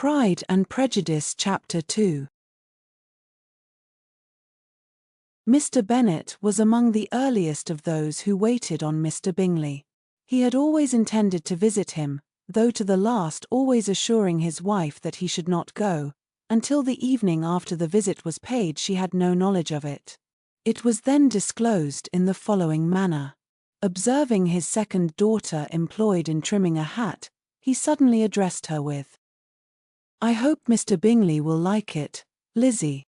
Pride and Prejudice Chapter 2. Mr. Bennet was among the earliest of those who waited on Mr. Bingley. He had always intended to visit him, though to the last always assuring his wife that he should not go. Until the evening after the visit was paid she had no knowledge of it. It was then disclosed in the following manner. Observing his second daughter employed in trimming a hat, he suddenly addressed her with, "I hope Mr. Bingley will like it, Lizzie."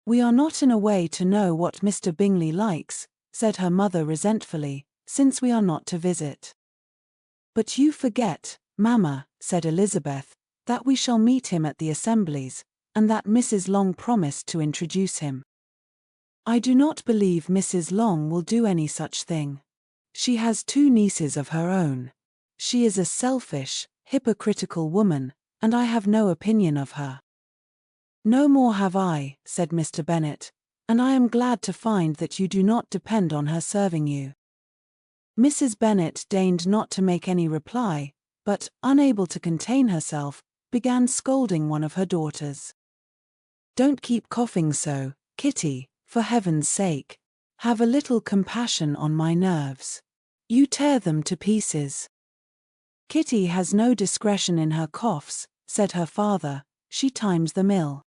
"We are not in a way to know what Mr. Bingley likes," said her mother resentfully, "since we are not to visit." "But you forget, mamma," said Elizabeth, "that we shall meet him at the assemblies, and that Mrs. Long promised to introduce him." "I do not believe Mrs. Long will do any such thing. She has 2 nieces of her own. She is a selfish, hypocritical woman, and I have no opinion of her." "No more have I," said Mr. Bennet, "and I am glad to find that you do not depend on her serving you." Mrs. Bennet deigned not to make any reply, but, unable to contain herself, began scolding one of her daughters. "Don't keep coughing so, Kitty, for heaven's sake. Have a little compassion on my nerves. You tear them to pieces." "Kitty has no discretion in her coughs," said her father, "she times them ill."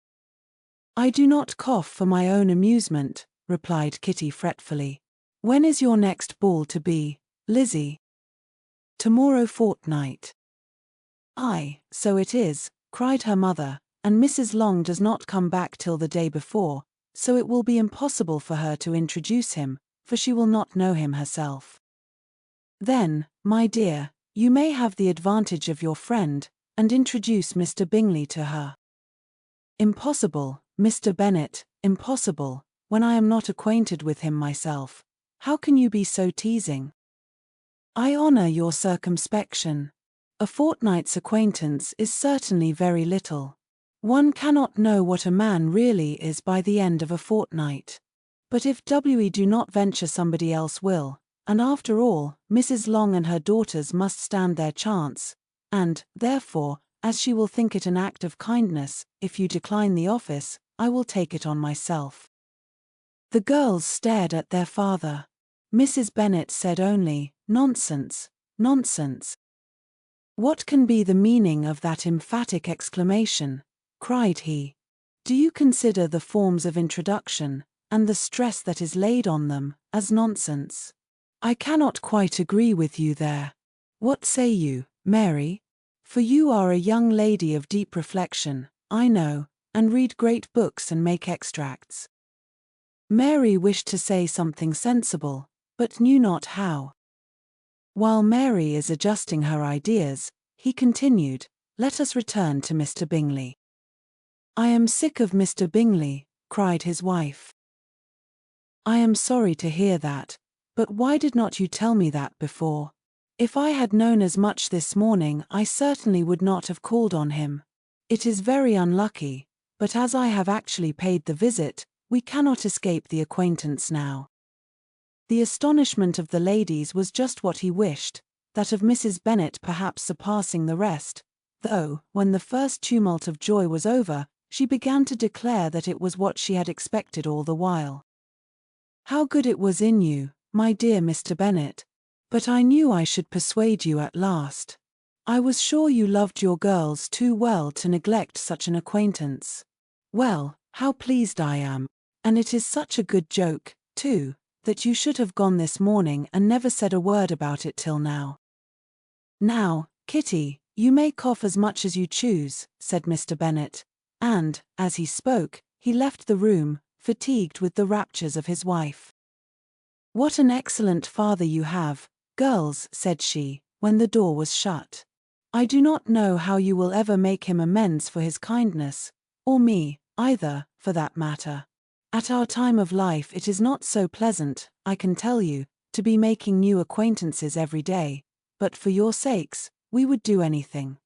"I do not cough for my own amusement," replied Kitty fretfully. "When is your next ball to be, Lizzie?" "Tomorrow fortnight." "Aye, so it is," cried her mother, "and Mrs. Long does not come back till the day before, so it will be impossible for her to introduce him, for she will not know him herself." "Then, my dear, you may have the advantage of your friend, and introduce Mr. Bingley to her." "Impossible, Mr. Bennet, impossible, when I am not acquainted with him myself. How can you be so teasing?" "I honor your circumspection. A fortnight's acquaintance is certainly very little. One cannot know what a man really is by the end of a fortnight. But if we do not venture somebody else will, and after all, Mrs. Long and her daughters must stand their chance, and, therefore, as she will think it an act of kindness, if you decline the office, I will take it on myself." The girls stared at their father. Mrs. Bennet said only, "Nonsense, nonsense." "What can be the meaning of that emphatic exclamation?" cried he. "Do you consider the forms of introduction, and the stress that is laid on them, as nonsense? I cannot quite agree with you there. What say you, Mary? For you are a young lady of deep reflection, I know, and read great books and make extracts." Mary wished to say something sensible, but knew not how. While Mary is adjusting her ideas, he continued, "Let us return to Mr. Bingley." "I am sick of Mr. Bingley," cried his wife. "I am sorry to hear that, but why did not you tell me that before? If I had known as much this morning I certainly would not have called on him. It is very unlucky, but as I have actually paid the visit, we cannot escape the acquaintance now." The astonishment of the ladies was just what he wished, that of Mrs. Bennet perhaps surpassing the rest, though, when the first tumult of joy was over, she began to declare that it was what she had expected all the while. "How good it was in you, my dear Mr. Bennet! But I knew I should persuade you at last. I was sure you loved your girls too well to neglect such an acquaintance. Well, how pleased I am! And it is such a good joke, too, that you should have gone this morning and never said a word about it till now." "Now, Kitty, you may cough as much as you choose," said Mr. Bennet, and, as he spoke, he left the room, fatigued with the raptures of his wife. "What an excellent father you have, girls," said she, when the door was shut. "I do not know how you will ever make him amends for his kindness, or me, either, for that matter. At our time of life it is not so pleasant, I can tell you, to be making new acquaintances every day, but for your sakes, we would do anything.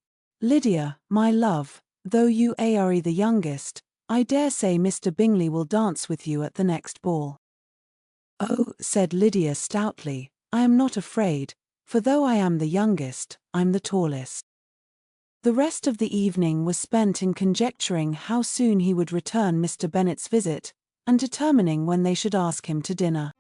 Lydia, my love, though you are the youngest, I dare say Mr. Bingley will dance with you at the next ball." "Oh," said Lydia stoutly, "I am not afraid, for though I am the youngest, I'm the tallest." The rest of the evening was spent in conjecturing how soon he would return Mr. Bennet's visit, and determining when they should ask him to dinner.